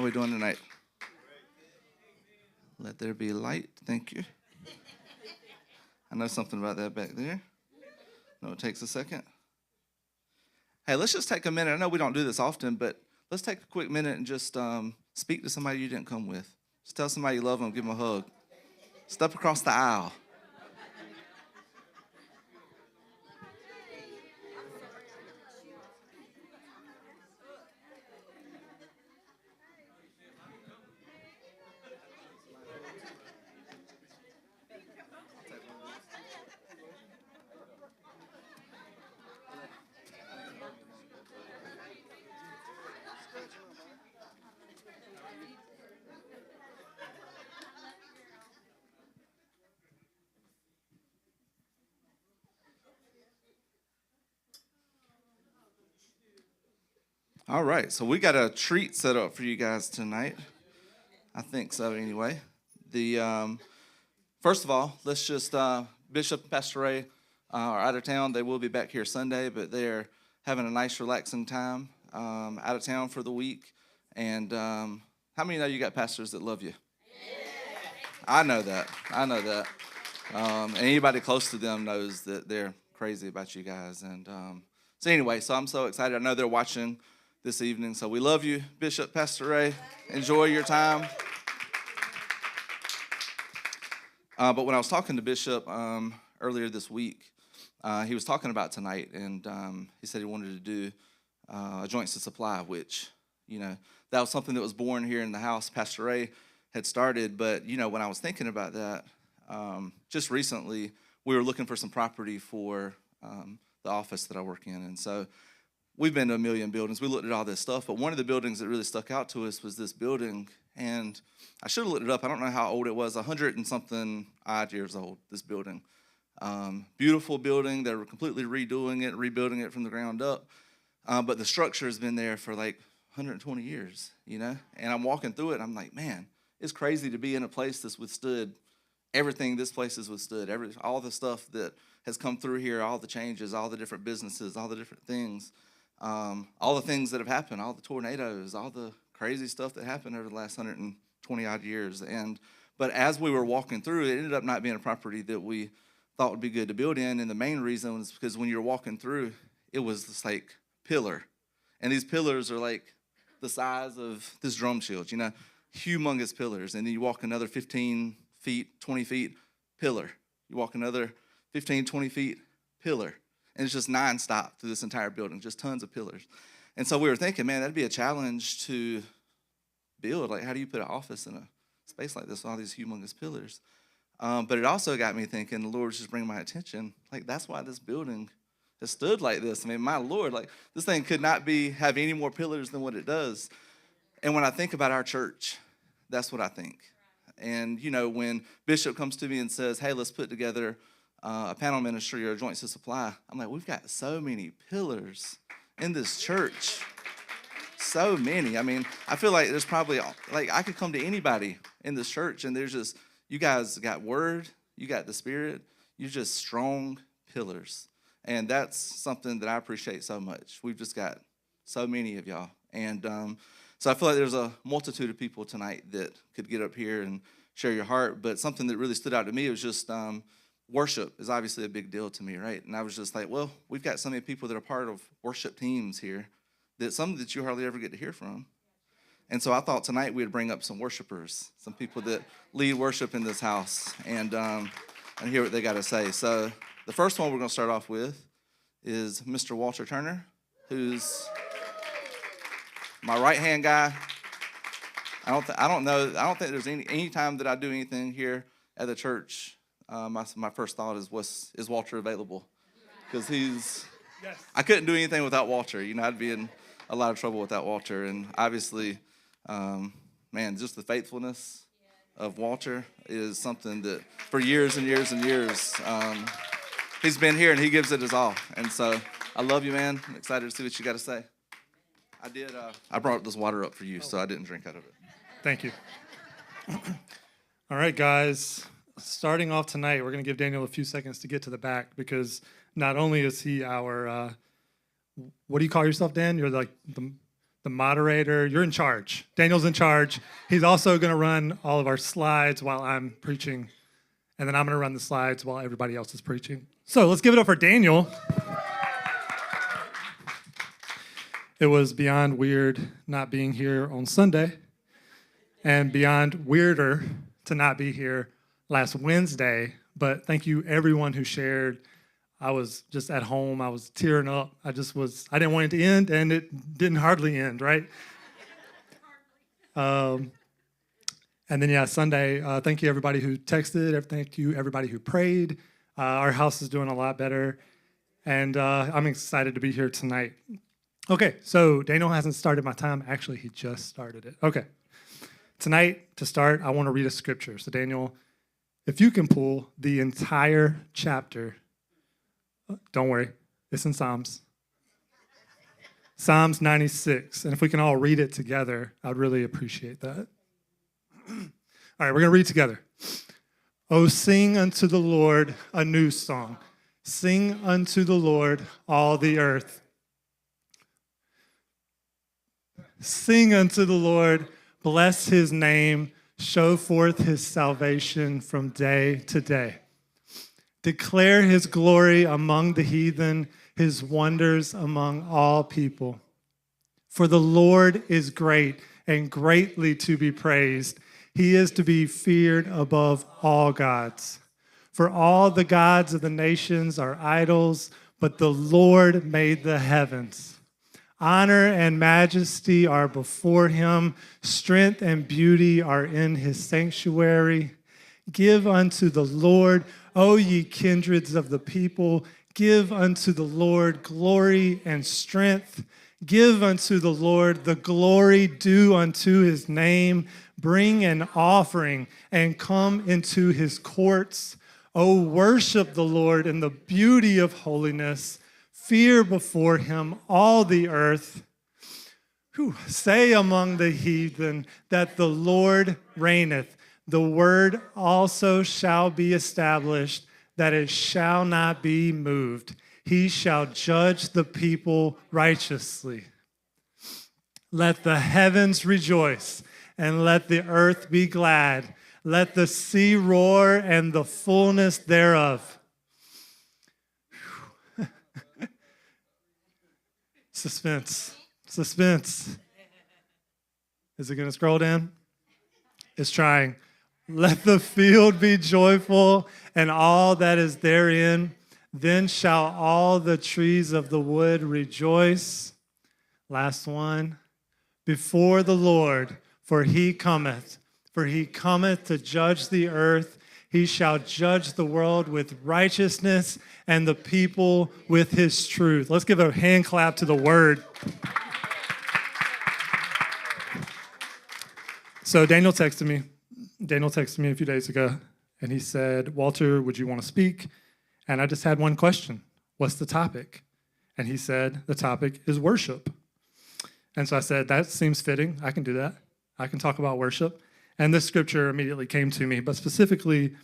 How are we doing tonight? Let there be light. Thank you. I know something about that back there. No, it takes a second. Hey, let's just take a minute. I know we don't do this often, but let's take a quick minute and just speak to somebody you didn't come with. Just tell somebody you love them, give them a hug. Step across the aisle. All right, so we got a treat set up for you guys tonight. I think so, anyway. First of all, let's just Bishop and Pastor Ray are out of town. They will be back here Sunday, but they're having a nice, relaxing time out of town for the week. And how many know you got pastors that love you? I know that. And anybody close to them knows that they're crazy about you guys. And so anyway, so I'm so excited. I know they're watching this evening. So we love you, Bishop, Pastor Ray. Enjoy your time. But when I was talking to Bishop earlier this week, he was talking about tonight, and he said he wanted to do a joints to supply, which, that was something that was born here in the house. Pastor Ray had started, but, when I was thinking about that, just recently, we were looking for some property for the office that I work in, and so we've been to a million buildings. We looked at all this stuff, but one of the buildings that really stuck out to us was this building, and I should have looked it up. I don't know how old it was, 100 and something odd years old, this building. Beautiful building. They were completely redoing it, rebuilding it from the ground up, but the structure has been there for like 120 years, and I'm walking through it, and I'm like, man, it's crazy to be in a place that's withstood everything this place has withstood, all the stuff that has come through here, all the changes, all the different businesses, all the different things. All the things that have happened, all the tornadoes, all the crazy stuff that happened over the last 120 odd years. But as we were walking through, it ended up not being a property that we thought would be good to build in. And the main reason was because when you're walking through, it was this like pillar. And these pillars are like the size of this drum shield, humongous pillars. And then you walk another 15 feet, 20 feet, pillar. You walk another 15, 20 feet, pillar. And it's just nonstop through this entire building, just tons of pillars. And so we were thinking, man, that'd be a challenge to build. Like, how do you put an office in a space like this with all these humongous pillars? But it also got me thinking, the Lord's just bringing my attention, like, that's why this building has stood like this. I mean, my Lord, like, this thing could not have any more pillars than what it does. And when I think about our church, that's what I think. And, when Bishop comes to me and says, hey, let's put together a panel ministry or a joints to supply, I'm like, we've got so many pillars in this church. So many. I mean, I feel like there's probably, like, I could come to anybody in this church and there's just, you guys got word, you got the Spirit, you're just strong pillars. And that's something that I appreciate so much. We've just got so many of y'all. And so I feel like there's a multitude of people tonight that could get up here and share your heart. But something that really stood out to me was just worship is obviously a big deal to me, right? And I was just like, well, we've got so many people that are part of worship teams here that some that you hardly ever get to hear from. And so I thought tonight we'd bring up some worshipers, some people that lead worship in this house, and hear what they got to say. So the first one we're going to start off with is Mr. Walter Turner, who's my right-hand guy. I don't think there's any time that I do anything here at the church. My first thought is Walter available? Because yes. I couldn't do anything without Walter. I'd be in a lot of trouble without Walter. And obviously, just the faithfulness of Walter is something that for years and years and years, he's been here and he gives it his all. And so I love you, man. I'm excited to see what you got to say. I brought this water up for you, so I didn't drink out of it. Thank you. All right, guys. Starting off tonight, we're going to give Daniel a few seconds to get to the back because not only is he our, what do you call yourself, Dan? You're like the moderator. You're in charge. Daniel's in charge. He's also going to run all of our slides while I'm preaching, and then I'm going to run the slides while everybody else is preaching. So let's give it up for Daniel. It was beyond weird not being here on Sunday, and beyond weirder to not be here last Wednesday. But thank you, everyone who shared. I was just at home. I was tearing up. I didn't want it to end, and it didn't hardly end, right? And then, Sunday, thank you, everybody who texted. Thank you, everybody who prayed. Our house is doing a lot better, and I'm excited to be here tonight. Okay, so Daniel hasn't started my time. Actually, he just started it. Okay. Tonight, to start, I want to read a scripture. So, Daniel, if you can pull the entire chapter, don't worry, it's in Psalms. Psalms 96. And if we can all read it together, I'd really appreciate that. All right, we're going to read together. Oh, sing unto the Lord a new song. Sing unto the Lord all the earth. Sing unto the Lord, bless his name, show forth his salvation from day to day. Declare his glory among the heathen, his wonders among all people. For the Lord is great and greatly to be praised. He is to be feared above all gods. For all the gods of the nations are idols, but the Lord made the heavens. Honor and majesty are before him. Strength and beauty are in his sanctuary. Give unto the Lord, O ye kindreds of the people. Give unto the Lord glory and strength. Give unto the Lord the glory due unto his name. Bring an offering and come into his courts. O worship the Lord in the beauty of holiness. Fear before him all the earth. Say among the heathen that the Lord reigneth. The word also shall be established, that it shall not be moved. He shall judge the people righteously. Let the heavens rejoice, and let the earth be glad. Let the sea roar and the fullness thereof. Suspense. Is it going to scroll down? It's trying. Let the field be joyful and all that is therein. Then shall all the trees of the wood rejoice. Last one. Before the Lord, for he cometh to judge the earth. He shall judge the world with righteousness and the people with his truth. Let's give a hand clap to the word. So Daniel texted me a few days ago, and he said, Walter, would you want to speak? And I just had one question. What's the topic? And he said, the topic is worship. And so I said, that seems fitting. I can do that. I can talk about worship. And this scripture immediately came to me, but specifically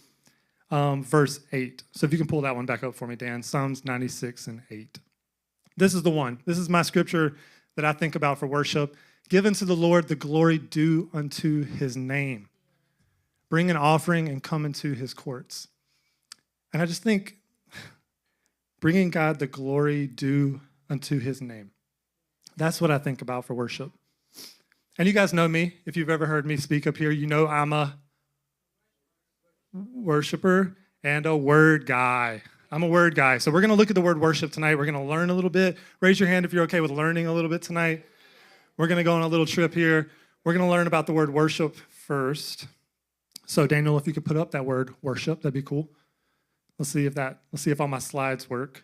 verse 8. So if you can pull that one back up for me, Dan, Psalms 96 and 8. This is the one. This is my scripture that I think about for worship. Give unto the Lord the glory due unto his name. Bring an offering and come into his courts. And I just think bringing God the glory due unto his name. That's what I think about for worship. And you guys know me. If you've ever heard me speak up here, you know I'm a worshiper and a word guy. I'm a word guy. So we're going to look at the word worship tonight. We're going to learn a little bit. Raise your hand if you're okay with learning a little bit tonight. We're going to go on a little trip here. We're going to learn about the word worship first. So Daniel, if you could put up that word worship, that'd be cool. Let's see if all my slides work.